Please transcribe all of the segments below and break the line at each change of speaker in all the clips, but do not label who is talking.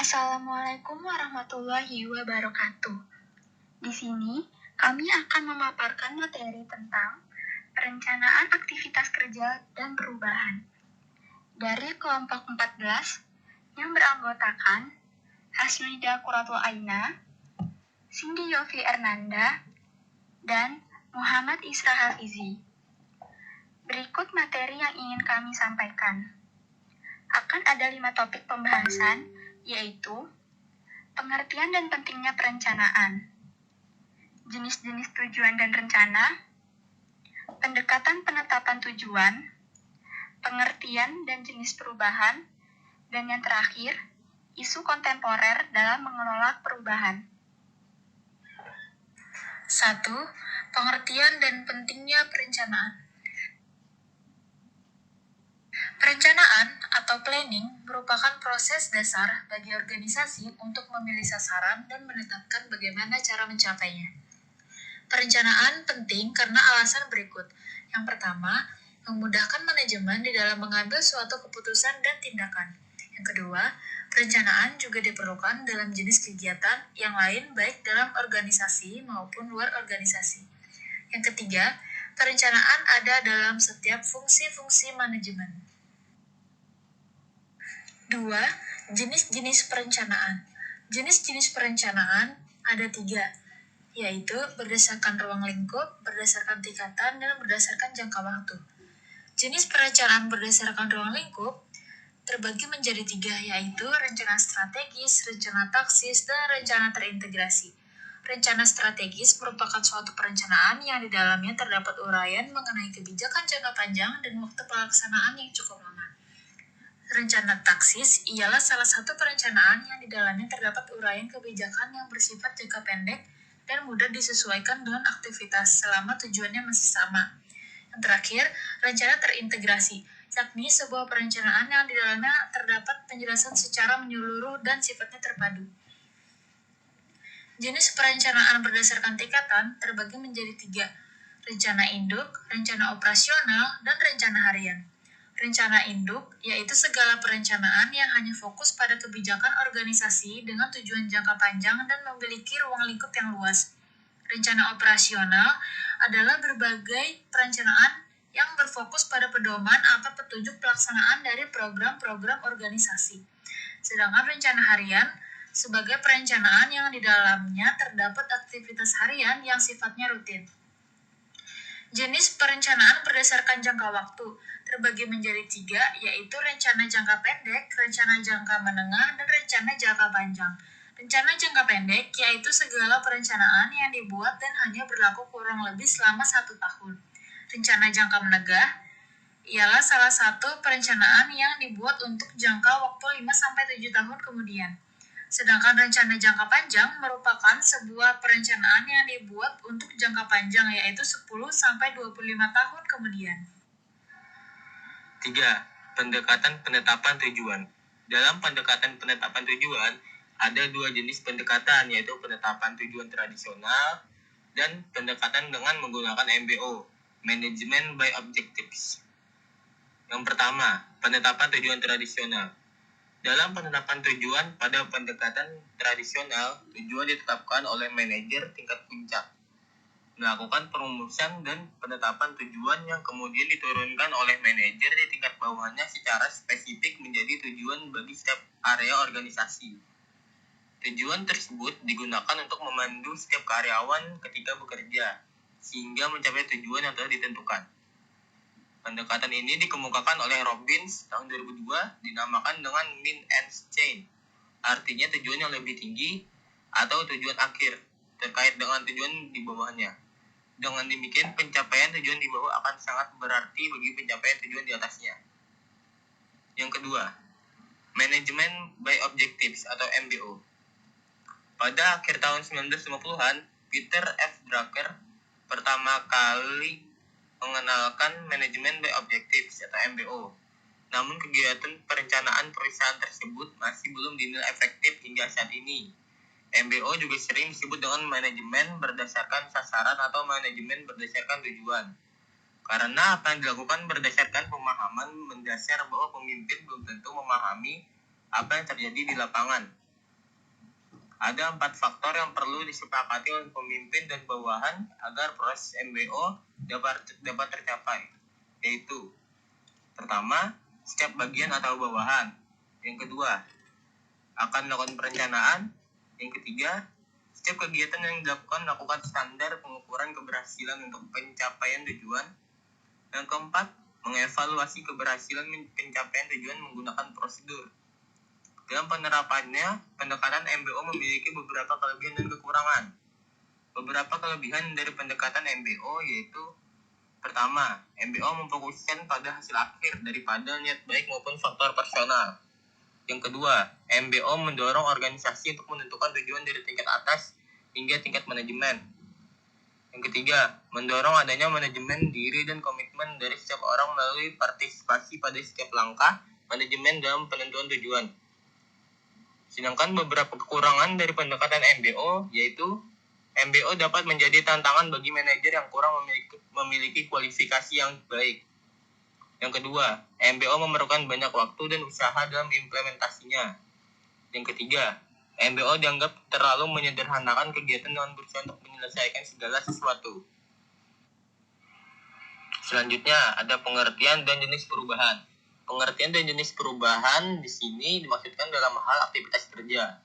Assalamualaikum warahmatullahi wabarakatuh. Di sini, kami akan memaparkan materi tentang perencanaan aktivitas kerja dan perubahan. Dari kelompok 14 yang beranggotakan Hasnida Quratul Aina, Cindy Yofi Ernanda, dan Muhammad Isra Hafizi. Berikut materi yang ingin kami sampaikan. Akan ada 5 topik pembahasan, yaitu pengertian dan pentingnya perencanaan, jenis-jenis tujuan dan rencana, pendekatan penetapan tujuan, pengertian dan jenis perubahan, dan yang terakhir, isu kontemporer dalam mengelola perubahan. 1. Pengertian dan pentingnya perencanaan. Perencanaan atau planning merupakan proses dasar bagi organisasi untuk memilih sasaran dan menetapkan bagaimana cara mencapainya. Perencanaan penting karena alasan berikut. Yang pertama, memudahkan manajemen di dalam mengambil suatu keputusan dan tindakan. Yang kedua, perencanaan juga diperlukan dalam jenis kegiatan yang lain baik dalam organisasi maupun luar organisasi. Yang ketiga, perencanaan ada dalam setiap fungsi-fungsi manajemen. 2. Jenis-jenis perencanaan. Jenis-jenis perencanaan ada 3, yaitu berdasarkan ruang lingkup, berdasarkan tingkatan, dan berdasarkan jangka waktu. Jenis perencanaan berdasarkan ruang lingkup terbagi menjadi 3, yaitu rencana strategis, rencana taksis, dan rencana terintegrasi. Rencana strategis merupakan suatu perencanaan yang di dalamnya terdapat uraian mengenai kebijakan jangka panjang dan waktu pelaksanaan yang cukup lama. Rencana taksis ialah salah satu perencanaan yang di dalamnya terdapat uraian kebijakan yang bersifat jangka pendek dan mudah disesuaikan dengan aktivitas selama tujuannya masih sama. Yang terakhir, rencana terintegrasi, yakni sebuah perencanaan yang di dalamnya terdapat penjelasan secara menyeluruh dan sifatnya terpadu. Jenis perencanaan berdasarkan tingkatan terbagi menjadi 3, rencana induk, rencana operasional, dan rencana harian. Rencana induk yaitu segala perencanaan yang hanya fokus pada kebijakan organisasi dengan tujuan jangka panjang dan memiliki ruang lingkup yang luas. Rencana operasional adalah berbagai perencanaan yang berfokus pada pedoman atau petunjuk pelaksanaan dari program-program organisasi. Sedangkan rencana harian sebagai perencanaan yang di dalamnya terdapat aktivitas harian yang sifatnya rutin. Jenis perencanaan berdasarkan jangka waktu terbagi menjadi 3, yaitu rencana jangka pendek, rencana jangka menengah, dan rencana jangka panjang. Rencana jangka pendek yaitu segala perencanaan yang dibuat dan hanya berlaku kurang lebih selama 1 tahun. Rencana jangka menengah ialah salah satu perencanaan yang dibuat untuk jangka waktu 5-7 tahun kemudian. Sedangkan rencana jangka panjang merupakan sebuah perencanaan yang dibuat untuk jangka panjang yaitu 10-25 tahun kemudian.
3. Pendekatan penetapan tujuan. Dalam pendekatan penetapan tujuan, ada 2 jenis pendekatan, yaitu penetapan tujuan tradisional dan pendekatan dengan menggunakan MBO, Management by Objectives. Yang pertama, penetapan tujuan tradisional. Dalam penetapan tujuan pada pendekatan tradisional, tujuan ditetapkan oleh manajer tingkat puncak, melakukan perumusan dan penetapan tujuan yang kemudian diturunkan oleh manajer di tingkat bawahnya secara spesifik menjadi tujuan bagi setiap area organisasi. Tujuan tersebut digunakan untuk memandu setiap karyawan ketika bekerja, sehingga mencapai tujuan yang telah ditentukan. Pendekatan ini dikemukakan oleh Robbins tahun 2002, dinamakan dengan mean ends chain, artinya tujuan yang lebih tinggi atau tujuan akhir terkait dengan tujuan di bawahnya. Dengan demikian, pencapaian tujuan di bawah akan sangat berarti bagi pencapaian tujuan di atasnya. Yang kedua, Management by Objectives atau MBO. Pada akhir tahun 1950-an, Peter F. Drucker pertama kali mengenalkan Management by Objectives atau MBO. Namun kegiatan perencanaan perusahaan tersebut masih belum dinilai efektif hingga saat ini. MBO juga sering disebut dengan manajemen berdasarkan sasaran atau manajemen berdasarkan tujuan. Karena apa yang dilakukan berdasarkan pemahaman mendasar bahwa pemimpin belum tentu memahami apa yang terjadi di lapangan. Ada 4 faktor yang perlu disepakati oleh pemimpin dan bawahan agar proses MBO dapat tercapai, yaitu pertama, setiap bagian atau bawahan. Yang kedua, akan melakukan perencanaan. Yang ketiga, setiap kegiatan yang dilakukan melakukan standar pengukuran keberhasilan untuk pencapaian tujuan. Yang keempat, mengevaluasi keberhasilan pencapaian tujuan menggunakan prosedur. Dalam penerapannya, pendekatan MBO memiliki beberapa kelebihan dan kekurangan. Beberapa kelebihan dari pendekatan MBO yaitu pertama, MBO memfokuskan pada hasil akhir daripada niat baik maupun faktor personal. Yang kedua, MBO mendorong organisasi untuk menentukan tujuan dari tingkat atas hingga tingkat manajemen. Yang ketiga, mendorong adanya manajemen diri dan komitmen dari setiap orang melalui partisipasi pada setiap langkah manajemen dalam penentuan tujuan. Sedangkan beberapa kekurangan dari pendekatan MBO yaitu MBO dapat menjadi tantangan bagi manajer yang kurang memiliki kualifikasi yang baik. Yang kedua, MBO memerlukan banyak waktu dan usaha dalam implementasinya. Yang ketiga, MBO dianggap terlalu menyederhanakan kegiatan dengan berusaha untuk menyelesaikan segala sesuatu. Selanjutnya, ada pengertian dan jenis perubahan. Pengertian dan jenis perubahan di sini dimaksudkan dalam hal aktivitas kerja.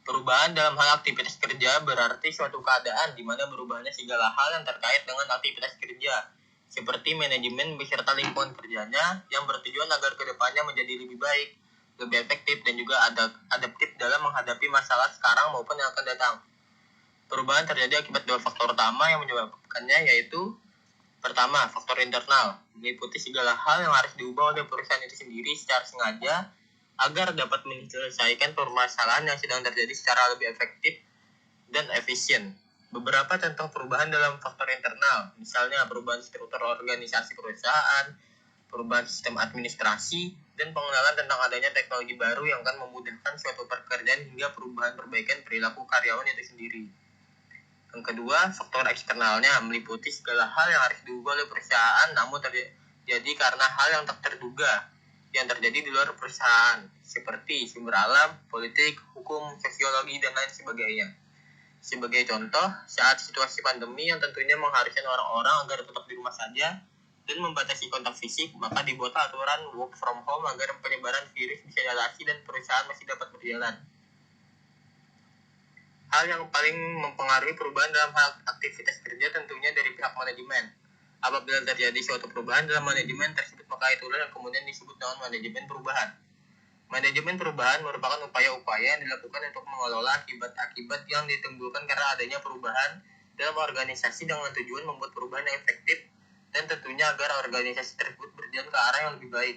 Perubahan dalam hal aktivitas kerja berarti suatu keadaan di mana berubahnya segala hal yang terkait dengan aktivitas kerja, seperti manajemen beserta lingkungan kerjanya yang bertujuan agar kedepannya menjadi lebih baik, lebih efektif, dan juga adaptif dalam menghadapi masalah sekarang maupun yang akan datang. Perubahan terjadi akibat dua faktor utama yang menyebabkannya, yaitu pertama, faktor internal, meliputi segala hal yang harus diubah oleh perusahaan itu sendiri secara sengaja agar dapat menyelesaikan permasalahan yang sedang terjadi secara lebih efektif dan efisien. Beberapa contoh perubahan dalam faktor internal, misalnya perubahan struktur organisasi perusahaan, perubahan sistem administrasi, dan pengenalan tentang adanya teknologi baru yang akan memudahkan suatu pekerjaan hingga perubahan perbaikan perilaku karyawan itu sendiri. Yang kedua, faktor eksternalnya meliputi segala hal yang harus diubah oleh perusahaan namun terjadi karena hal yang tak terduga yang terjadi di luar perusahaan, seperti sumber alam, politik, hukum, sosiologi, dan lain sebagainya. Sebagai contoh, saat situasi pandemi yang tentunya mengharuskan orang-orang agar tetap di rumah saja dan membatasi kontak fisik, maka dibuatlah aturan work from home agar penyebaran virus bisa diatasi dan perusahaan masih dapat berjalan. Hal yang paling mempengaruhi perubahan dalam hal aktivitas kerja tentunya dari pihak manajemen. Apabila terjadi suatu perubahan dalam manajemen tersebut, maka itulah yang kemudian disebut dengan manajemen perubahan. Manajemen perubahan merupakan upaya-upaya yang dilakukan untuk mengelola akibat-akibat yang ditimbulkan karena adanya perubahan dalam organisasi dengan tujuan membuat perubahan yang efektif dan tentunya agar organisasi tersebut berjalan ke arah yang lebih baik.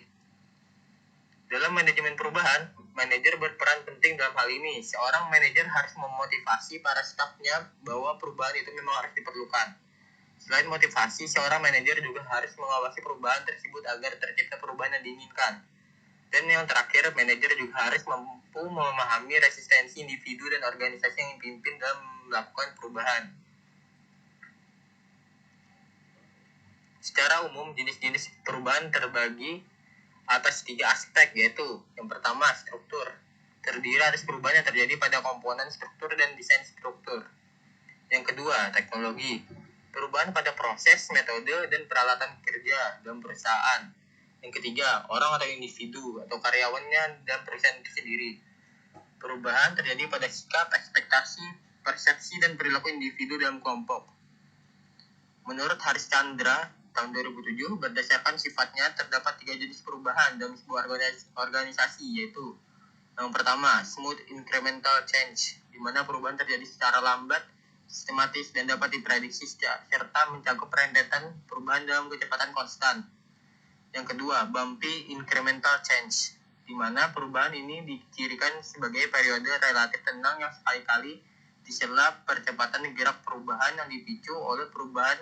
Dalam manajemen perubahan, manajer berperan penting dalam hal ini. Seorang manajer harus memotivasi para stafnya bahwa perubahan itu memang harus diperlukan. Selain motivasi, seorang manajer juga harus mengawasi perubahan tersebut agar tercipta perubahan yang diinginkan. Dan yang terakhir, manajer juga harus mampu memahami resistensi individu dan organisasi yang dipimpin dalam melakukan perubahan. Secara umum, jenis-jenis perubahan terbagi atas 3 aspek, yaitu yang pertama, struktur. Terdiri atas perubahan yang terjadi pada komponen struktur dan desain struktur. Yang kedua, teknologi. Perubahan pada proses, metode, dan peralatan kerja dalam perusahaan. Yang ketiga, orang atau individu atau karyawannya dalam perusahaan itu sendiri. Perubahan terjadi pada sikap, ekspektasi, persepsi, dan perilaku individu dalam kelompok. Menurut Haris Chandra, tahun 2007, berdasarkan sifatnya terdapat 3 jenis perubahan dalam sebuah organisasi, yaitu yang pertama, smooth incremental change, di mana perubahan terjadi secara lambat, sistematis, dan dapat diprediksi serta mencakup rentetan perubahan dalam kecepatan konstan. Yang kedua, bumpy incremental change, di mana perubahan ini dicirikan sebagai periode relatif tenang yang sekali-kali disela percepatan gerak perubahan yang dipicu oleh perubahan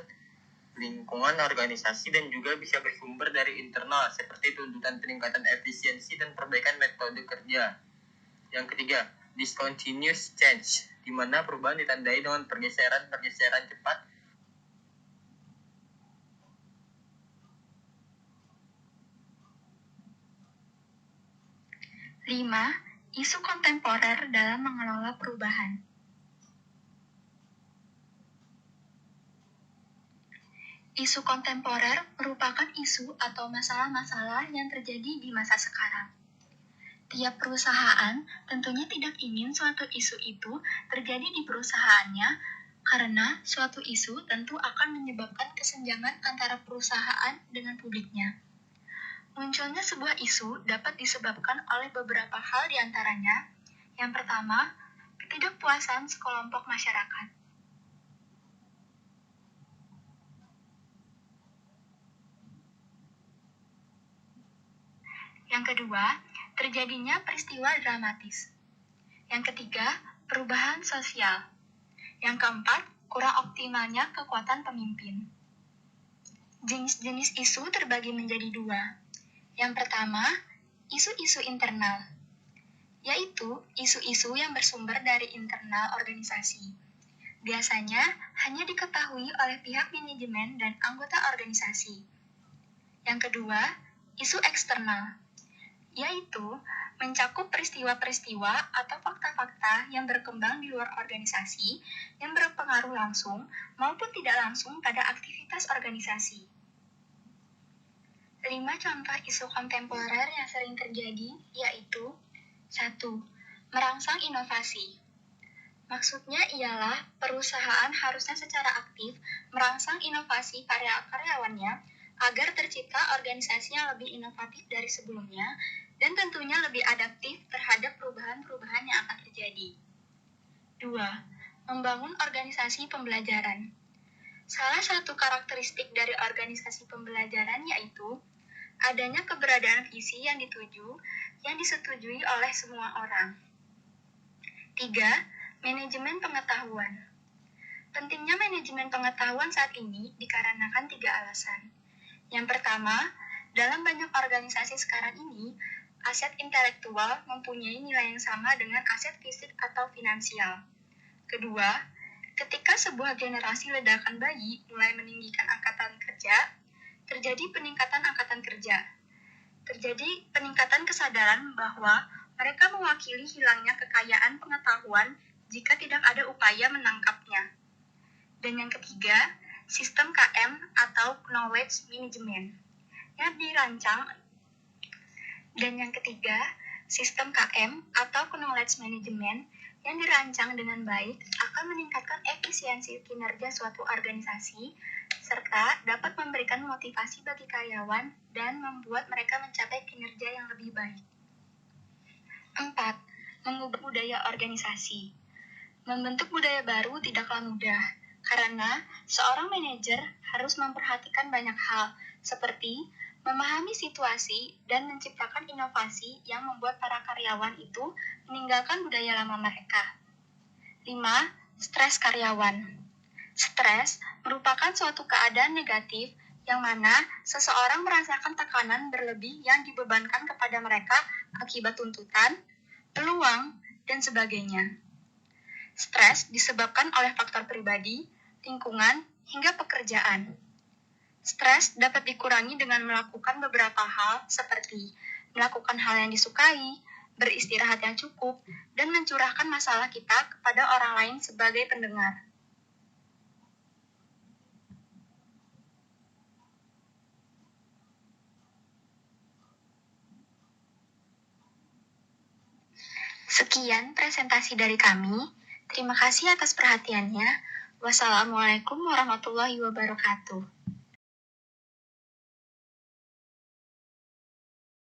lingkungan organisasi dan juga bisa bersumber dari internal seperti tuntutan peningkatan efisiensi dan perbaikan metode kerja. Yang ketiga, discontinuous change, di mana perubahan ditandai dengan pergeseran cepat.
5. Isu kontemporer dalam mengelola perubahan. Isu kontemporer merupakan isu atau masalah-masalah yang terjadi di masa sekarang. Tiap perusahaan tentunya tidak ingin suatu isu itu terjadi di perusahaannya karena suatu isu tentu akan menyebabkan kesenjangan antara perusahaan dengan publiknya. Munculnya sebuah isu dapat disebabkan oleh beberapa hal diantaranya. Yang pertama, ketidakpuasan sekelompok masyarakat. Yang kedua, terjadinya peristiwa dramatis. Yang ketiga, perubahan sosial. Yang keempat, kurang optimalnya kekuatan pemimpin. Jenis-jenis isu terbagi menjadi dua. Yang pertama, isu-isu internal, yaitu isu-isu yang bersumber dari internal organisasi. Biasanya hanya diketahui oleh pihak manajemen dan anggota organisasi. Yang kedua, isu eksternal, yaitu mencakup peristiwa-peristiwa atau fakta-fakta yang berkembang di luar organisasi yang berpengaruh langsung maupun tidak langsung pada aktivitas organisasi. 5 contoh isu kontemporer yang sering terjadi yaitu 1. Merangsang inovasi. Maksudnya ialah perusahaan harusnya secara aktif merangsang inovasi karyawannya agar tercipta organisasi yang lebih inovatif dari sebelumnya dan tentunya lebih adaptif terhadap perubahan-perubahan yang akan terjadi. 2. Membangun organisasi pembelajaran. Salah satu karakteristik dari organisasi pembelajaran yaitu adanya keberadaan visi yang disetujui oleh semua orang. 3. Manajemen pengetahuan. Pentingnya manajemen pengetahuan saat ini dikarenakan 3 alasan. Yang pertama, dalam banyak organisasi sekarang ini, aset intelektual mempunyai nilai yang sama dengan aset fisik atau finansial. Kedua, ketika sebuah generasi ledakan bayi mulai meninggikan angkatan kerja, terjadi peningkatan angkatan kerja. Terjadi peningkatan kesadaran bahwa mereka mewakili hilangnya kekayaan pengetahuan jika tidak ada upaya menangkapnya. Dan yang ketiga, sistem KM atau Knowledge Management yang dirancang dengan baik akan meningkatkan efisiensi kinerja suatu organisasi serta dapat memberikan motivasi bagi karyawan dan membuat mereka mencapai kinerja yang lebih baik. 4. Mengubah budaya organisasi. Membentuk budaya baru tidaklah mudah, karena seorang manajer harus memperhatikan banyak hal, seperti memahami situasi dan menciptakan inovasi yang membuat para karyawan itu meninggalkan budaya lama mereka. 5. Stres karyawan. Stres merupakan suatu keadaan negatif yang mana seseorang merasakan tekanan berlebih yang dibebankan kepada mereka akibat tuntutan, peluang, dan sebagainya. Stres disebabkan oleh faktor pribadi, lingkungan, hingga pekerjaan. Stres dapat dikurangi dengan melakukan beberapa hal seperti melakukan hal yang disukai, beristirahat yang cukup, dan mencurahkan masalah kita kepada orang lain sebagai pendengar. Sekian presentasi dari kami. Terima kasih atas perhatiannya. Wassalamualaikum warahmatullahi wabarakatuh.